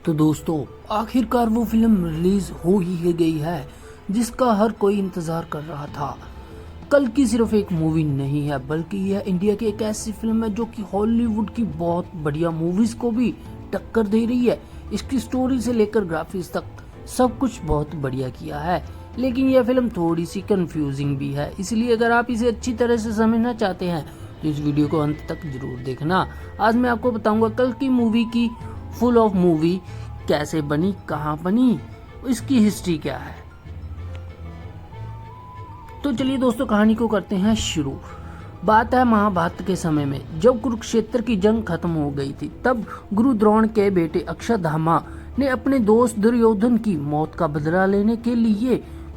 तो दोस्तों आखिरकार वो फिल्म रिलीज हो ही गई है जिसका हर कोई इंतजार कर रहा था। कल की सिर्फ एक मूवी नहीं है बल्कि यह इंडिया की एक ऐसी फिल्म है जो कि हॉलीवुड की बहुत बढ़िया मूवीज को भी टक्कर दे रही है। इसकी स्टोरी से लेकर ग्राफिक्स तक सब कुछ बहुत बढ़िया किया है, लेकिन यह फिल्म थोड़ी सी कंफ्यूजिंग भी है। इसलिए अगर आप इसे अच्छी तरह से समझना चाहते हैं तो इस वीडियो को अंत तक जरूर देखना। आज मैं आपको बताऊंगा कल की मूवी की फुल ऑफ मूवी कैसे बनी, कहाँ बनी, इसकी हिस्ट्री क्या है। तो चलिए दोस्तों कहानी को करते हैं शुरू। बात है महाभारत के समय में, जब कुरुक्षेत्र की जंग खत्म हो गई थी। तब गुरु द्रोण के बेटे अक्षयत्थामा ने अपने दोस्त दुर्योधन की मौत का बदला लेने के लिए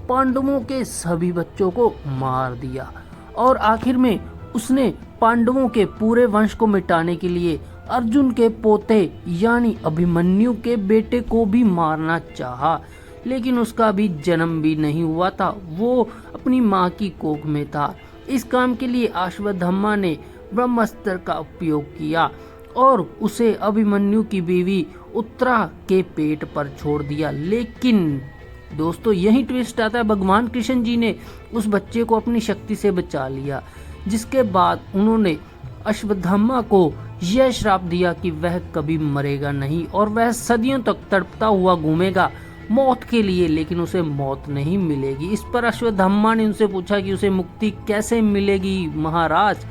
पांडवों के सभी बच्चों को मार दिया और आखिर में उसने पांडवों के पूरे वंश को मिटाने के लिए अर्जुन के पोते यानी अभिमन्यु के बेटे को भी मारना चाहा, लेकिन उसका भी जन्म भी नहीं हुआ था, वो अपनी माँ की कोख में था। इस काम के लिए अश्वत्थामा ने ब्रह्मास्त्र का उपयोग किया और उसे अभिमन्यु की बीवी उत्तरा के पेट पर छोड़ दिया। लेकिन दोस्तों यही ट्विस्ट आता है, भगवान कृष्ण जी ने उस बच्चे को अपनी शक्ति से बचा लिया, जिसके बाद उन्होंने अश्वत्थामा को यह श्राप दिया कि वह कभी मरेगा नहीं और वह सदियों तक तड़पता हुआ घूमेगा मौत के लिए, लेकिन उसे मौत नहीं मिलेगी। इस पर अश्वत्थामा ने उनसे पूछा कि उसे मुक्ति कैसे मिलेगी महाराज।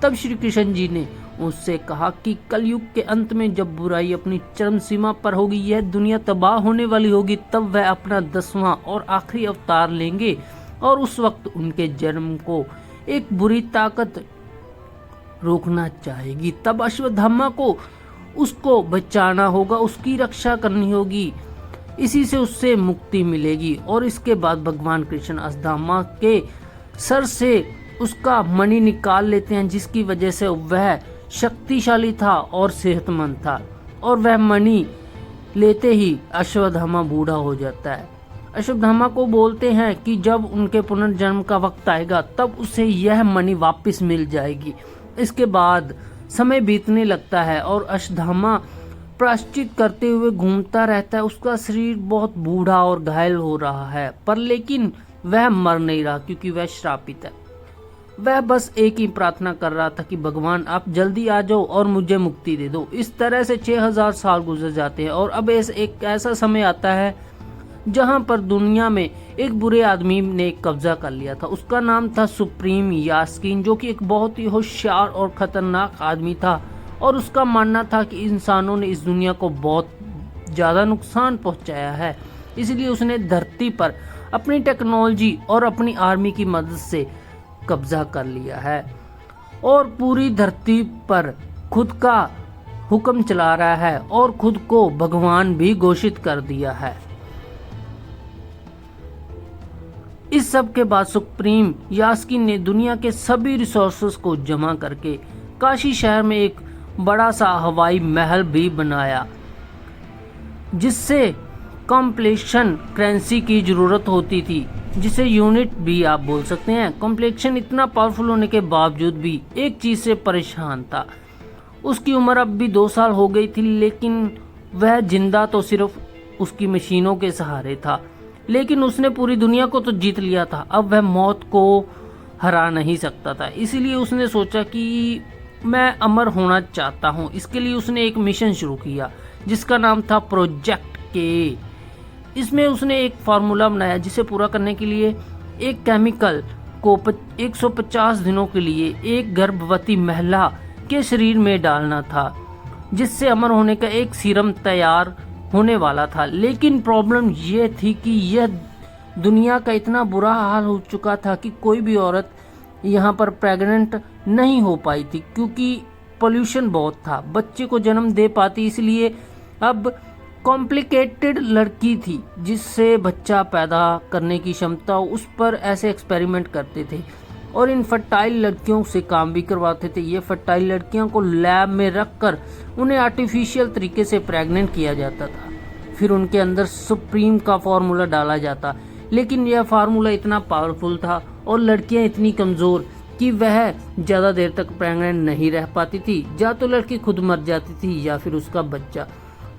तब श्री कृष्ण जी ने उससे कहा कि कलयुग के अंत में जब बुराई अपनी चरम सीमा पर होगी, यह दुनिया तबाह होने वाली होगी, तब वह अपना 10वां और आखिरी अवतार लेंगे और उस वक्त उनके जन्म को एक बुरी ताकत रोकना चाहेगी। तब अश्वत्थामा को उसको बचाना होगा, उसकी रक्षा करनी होगी, इसी से उससे मुक्ति मिलेगी। और इसके बाद भगवान कृष्ण अश्वत्थामा के सर से उसका मणि निकाल लेते हैं, जिसकी वजह से वह शक्तिशाली था और सेहतमंद था, और वह मणि लेते ही अश्वत्थामा बूढ़ा हो जाता है। अश्वत्थामा को बोलते हैं कि जब उनके पुनर्जन्म का वक्त आएगा तब उसे यह मणि वापस मिल जाएगी। इसके बाद समय बीतने लगता है और अश्वत्थामा प्रायश्चित करते हुए घूमता रहता है। उसका शरीर बहुत बूढ़ा और घायल हो रहा है, पर लेकिन वह मर नहीं रहा क्योंकि वह श्रापित है। वह बस एक ही प्रार्थना कर रहा था कि भगवान आप जल्दी आ जाओ और मुझे मुक्ति दे दो। इस तरह से 6000 साल गुजर जाते हैं और अब एक ऐसा समय आता है जहां पर दुनिया में एक बुरे आदमी ने कब्जा कर लिया था। उसका नाम था सुप्रीम यास्कीन, जो कि एक बहुत ही होशियार और खतरनाक आदमी था, और उसका मानना था कि इंसानों ने इस दुनिया को बहुत ज़्यादा नुकसान पहुंचाया है। इसलिए उसने धरती पर अपनी टेक्नोलॉजी और अपनी आर्मी की मदद से कब्जा कर लिया है और पूरी धरती पर खुद का हुक्म चला रहा है और खुद को भगवान भी घोषित कर दिया है। इस सब के बाद सुप्रीम यास्कीन ने दुनिया के सभी रिसोर्सेस को जमा करके काशी शहर में एक बड़ा सा हवाई महल भी बनाया, जिससे कॉम्प्लेक्शन करेंसी की जरूरत होती थी, जिसे यूनिट भी आप बोल सकते हैं। कॉम्प्लेक्शन इतना पावरफुल होने के बावजूद भी एक चीज से परेशान था। उसकी उम्र अब भी 2 साल हो गई थी, लेकिन वह जिंदा तो सिर्फ उसकी मशीनों के सहारे था, लेकिन उसने पूरी दुनिया को तो जीत लिया था। अब वह मौत को हरा नहीं सकता था, इसीलिए उसने सोचा कि मैं अमर होना चाहता हूँ। इसके लिए उसने एक मिशन शुरू किया जिसका नाम था प्रोजेक्ट के। इसमें उसने एक फार्मूला बनाया जिसे पूरा करने के लिए एक केमिकल को 150 दिनों के लिए एक गर्भवती महिला के शरीर में डालना था, जिससे अमर होने का एक सीरम तैयार होने वाला था। लेकिन प्रॉब्लम यह थी कि यह दुनिया का इतना बुरा हाल हो चुका था कि कोई भी औरत यहाँ पर प्रेग्नेंट नहीं हो पाई थी, क्योंकि पोल्यूशन बहुत था, बच्चे को जन्म दे पाती। इसलिए अब कॉम्प्लिकेटेड लड़की थी जिससे बच्चा पैदा करने की क्षमता, उस पर ऐसे एक्सपेरिमेंट करते थे और इन फर्टाइल लड़कियों से काम भी करवाते थे। ये फर्टाइल लड़कियों को लैब में रखकर उन्हें आर्टिफिशियल तरीके से प्रेग्नेंट किया जाता था। फिर उनके अंदर सुप्रीम का फार्मूला डाला जाता, लेकिन यह फार्मूला इतना पावरफुल था और लड़कियां इतनी कमज़ोर कि वह ज़्यादा देर तक प्रेग्नेंट नहीं रह पाती थी। या तो लड़की खुद मर जाती थी या फिर उसका बच्चा।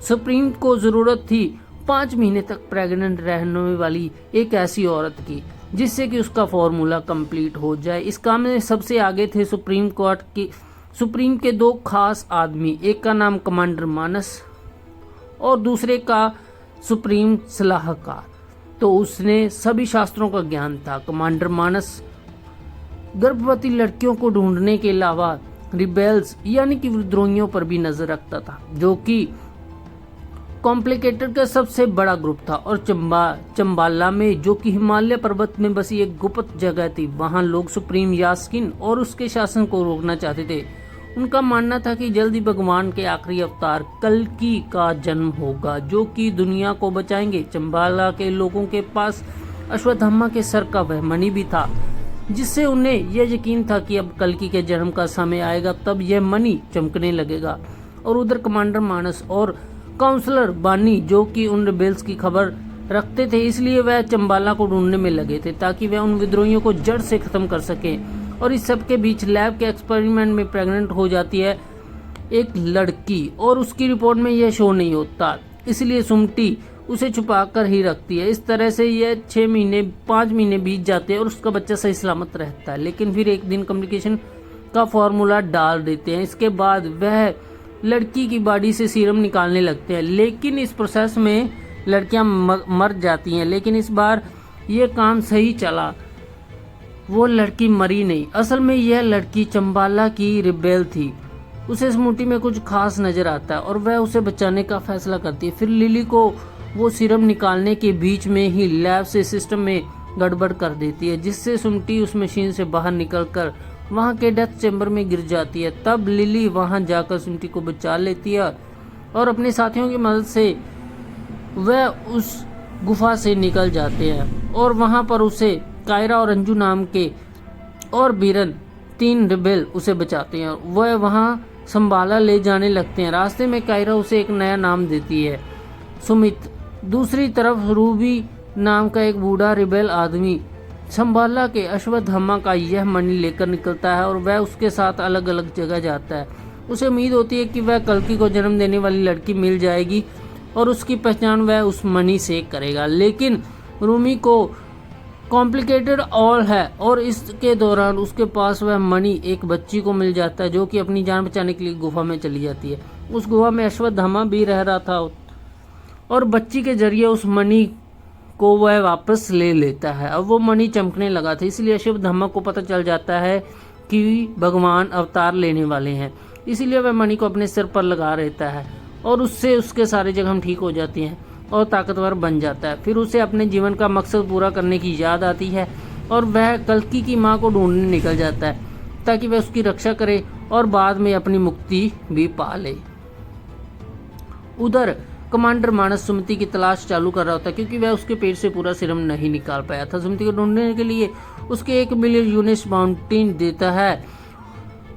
सुप्रीम को जरूरत थी 5 महीने तक प्रेग्नेंट रहने वाली एक ऐसी औरत की जिससे कि उसका फॉर्मूला कंप्लीट हो जाए। इस काम में सबसे आगे थे सुप्रीम के 2 खास आदमी, एक का नाम कमांडर मानस और दूसरे का सुप्रीम सलाहकार। तो उसने सभी शास्त्रों का ज्ञान था। कमांडर मानस गर्भवती लड़कियों को ढूंढने के अलावा रिबेल्स यानी कि विद्रोहियों पर भी नजर रखता था, जो कि कॉम्प्लिकेटेड का सबसे बड़ा ग्रुप था। और चंबाला में, जो कि हिमालय पर्वत में बसी एक गुप्त जगह थी, वहां लोग सुप्रीम यास्किन और उसके शासन को रोकना चाहते थे। उनका मानना था कि जल्दी भगवान के आखिरी अवतार कल्कि का जन्म होगा, जो कि दुनिया को बचाएंगे। चंबाला के लोगों के पास अश्वत्थामा के सर का वह मणि भी था, जिससे उन्हें यह यकीन था कि अब कल्कि के जन्म का समय आएगा, तब यह मणि चमकने लगेगा। और उधर कमांडर मानस और काउंसलर बानी, जो कि उन रिबेल्स की खबर रखते थे, इसलिए वह चंबाला को ढूंढने में लगे थे ताकि वह उन विद्रोहियों को जड़ से खत्म कर सके। और इस सब के बीच लैब के एक्सपेरिमेंट में प्रेग्नेंट हो जाती है एक लड़की और उसकी रिपोर्ट में यह शो नहीं होता, इसलिए सुमटी उसे छुपा कर ही रखती है। इस तरह से यह 5 महीने बीत जाते हैं और उसका बच्चा सही सलामत रहता है। लेकिन फिर एक दिन कम्युनिकेशन का फॉर्मूला डाल देते हैं। इसके बाद वह लड़की की बॉडी से सीरम निकालने लगते हैं, लेकिन इस प्रोसेस में लड़कियां मर जाती हैं। लेकिन इस बार यह काम सही चला, वो लड़की मरी नहीं। असल में यह लड़की चंबाला की रिबेल थी। उसे स्मूटी में कुछ खास नजर आता है और वह उसे बचाने का फैसला करती है। फिर लिली को वो सीरम निकालने के बीच में ही लैब से सिस्टम में गड़बड़ कर देती है, जिससे सुमटी उस मशीन से बाहर निकलकर वहां के डेथ चैम्बर में गिर जाती है। तब लिली वहां जाकर सुमटी को बचा लेती है और अपने साथियों की मदद से वह उस गुफा से निकल जाते हैं और वहां पर उसे कायरा और अंजू नाम के और बीरन 3 रिबेल उसे बचाते हैं। वह वहां संभाला ले जाने लगते हैं। रास्ते में कायरा उसे एक नया नाम देती है, सुमित। दूसरी तरफ रूबी नाम का एक बूढ़ा रिबेल आदमी संभाला के अश्वत्थामा का यह मणि लेकर निकलता है और वह उसके साथ अलग अलग जगह जाता है। उसे उम्मीद होती है कि वह कल्कि को जन्म देने वाली लड़की मिल जाएगी और उसकी पहचान वह उस मणि से करेगा। लेकिन रूमी को कॉम्प्लिकेटेड ऑल है और इसके दौरान उसके पास वह मणि एक बच्ची को मिल जाता है, जो कि अपनी जान बचाने के लिए गुफा में चली जाती है। उस गुफा में अश्वत्थामा भी रह रहा था और बच्ची के जरिए उस मणि को वह वापस ले लेता है। अब वो मणि चमकने लगा था, इसलिए अश्वत्थामा को पता चल जाता है कि भगवान अवतार लेने वाले हैं। इसीलिए वह मणि को अपने सिर पर लगा रहता है और उससे उसके सारे जख्म ठीक हो जाती हैं और ताकतवर बन जाता है। फिर उसे अपने जीवन का मकसद पूरा करने की याद आती है और वह कल्कि की मां को ढूंढने निकल जाता है ताकि वह उसकी रक्षा करे और बाद में अपनी मुक्ति भी पा ले। उधर कमांडर मानस सुमति की तलाश चालू कर रहा होता है, क्योंकि वह उसके पेट से पूरा सीरम नहीं निकाल पाया था। सुमति को ढूंढने के लिए उसके 1 मिलियन यूनिट्स बाउंटी देता है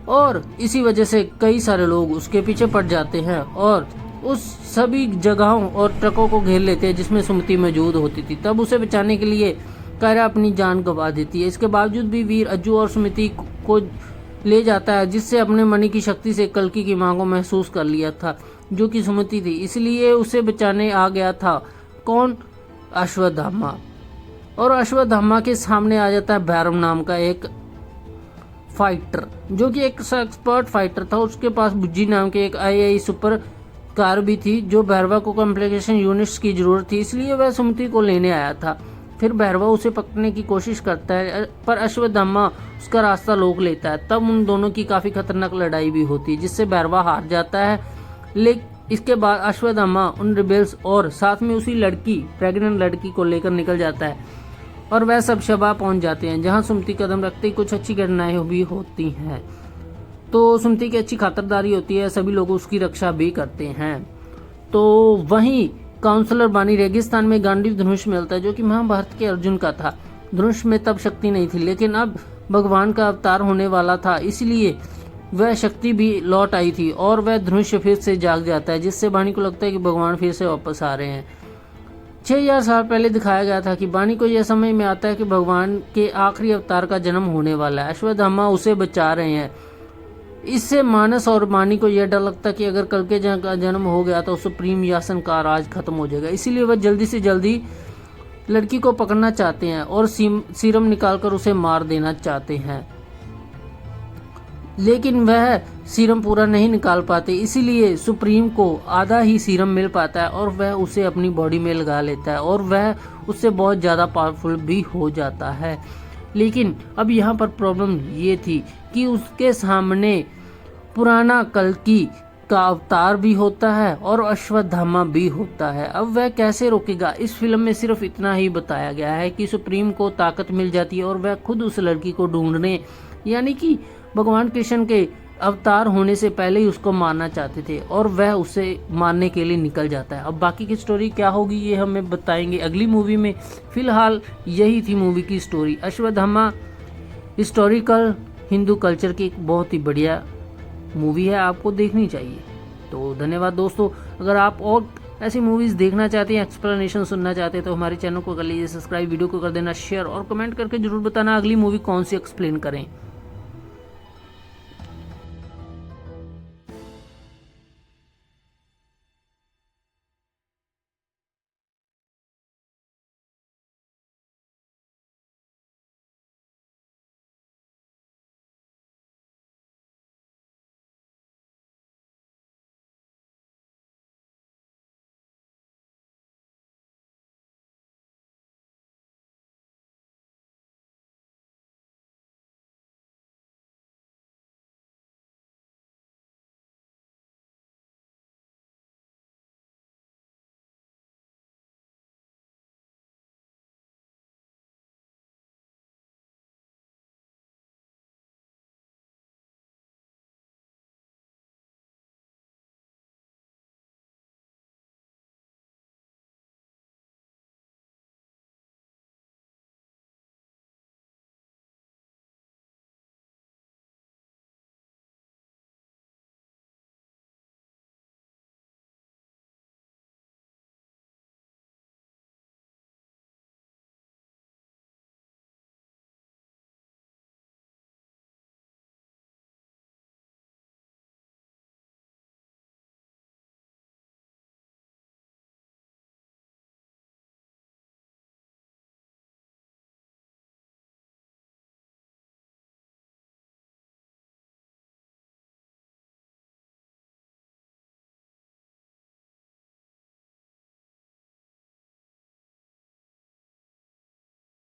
और इसी वजह से कई सारे लोग उसके पीछे पड़ जाते हैं और उस सभी जगहों और ट्रकों को घेर लेते हैं जिसमें सुमति मौजूद होती थी। तब उसे बचाने के लिए कायरा अपनी जान गंवा देती है। इसके बावजूद भी वीर अज्जू और सुमति को ले जाता है, जिससे अपने मणि की शक्ति से कल्कि की मांग को महसूस कर लिया था, जो कि सुमति थी। इसलिए उसे बचाने आ गया था कौन? अश्वत्थामा। और अश्वत्थामा के सामने आ जाता है भैरव नाम का एक फाइटर, जो कि एक एक्सपर्ट फाइटर था। उसके पास बुज्जी नाम के एक आई सुपर कार भी थी, जो भैरवा को कॉम्प्लिकेशन यूनिट्स की जरूरत थी, इसलिए वह सुमति को लेने आया था। फिर भैरवा उसे पकड़ने की कोशिश करता है, पर अश्वत्थामा उसका रास्ता रोक लेता है। तब उन दोनों की काफी खतरनाक लड़ाई भी होती है, जिससे भैरवा हार जाता है। लेकिन इसके बाद अश्वत्थामा उन रिबेल्स और साथ में उसी लड़की, प्रेग्नेंट लड़की को लेकर निकल जाता है और वह सब शबा पहुंच जाते हैं, जहां सुमति कदम रखते ही कुछ अच्छी घटनाएं भी होती हैं। तो सुमति की अच्छी खातिरदारी होती है, सभी लोग उसकी रक्षा भी करते हैं। तो वहीं काउंसलर बानी रेगिस्तान में गांडीव धनुष मिलता है, जो कि महाभारत के अर्जुन का था। धनुष में तब शक्ति नहीं थी, लेकिन अब भगवान का अवतार होने वाला था, इसलिए वह शक्ति भी लौट आई थी और वह धनुष फिर से जाग जाता है, जिससे बानी को लगता है कि भगवान फिर से वापस आ रहे हैं। 6000 साल पहले दिखाया गया था कि बानी को यह समझ में आता है कि भगवान के आखिरी अवतार का जन्म होने वाला है। अश्वत्थामा उसे बचा रहे हैं इससे मानस और मानी को यह डर लगता कि अगर कल के का जन्म हो गया तो सुप्रीम यासन का राज खत्म हो जाएगा। इसीलिए वह जल्दी से जल्दी लड़की को पकड़ना चाहते हैं और सीरम निकालकर उसे मार देना चाहते हैं, लेकिन वह सीरम पूरा नहीं निकाल पाते। इसीलिए सुप्रीम को आधा ही सीरम मिल पाता है और वह उसे अपनी बॉडी में लगा लेता है और वह उससे बहुत ज़्यादा पावरफुल भी हो जाता है। लेकिन अब यहाँ पर प्रॉब्लम ये थी कि उसके सामने पुराना कल्कि का अवतार भी होता है और अश्वत्थामा भी होता है। अब वह कैसे रोकेगा? इस फिल्म में सिर्फ इतना ही बताया गया है कि सुप्रीम को ताकत मिल जाती है और वह खुद उस लड़की को ढूंढने, यानी कि भगवान कृष्ण के अवतार होने से पहले ही उसको मारना चाहते थे और वह उसे मारने के लिए निकल जाता है। अब बाकी की स्टोरी क्या होगी ये हमें बताएंगे अगली मूवी में। फिलहाल यही थी मूवी की story. Ashwatthama historical Hindu culture की एक बहुत ही बढ़िया मूवी है, आपको देखनी चाहिए। तो धन्यवाद दोस्तों। अगर आप और ऐसी मूवीज़ देखना चाहते हैं, एक्सप्लेनेशन सुनना चाहते हैं तो हमारे चैनल को कर लीजिए सब्सक्राइब, वीडियो को कर देना शेयर और कमेंट करके जरूर बताना अगली मूवी कौन सी एक्सप्लेन करें।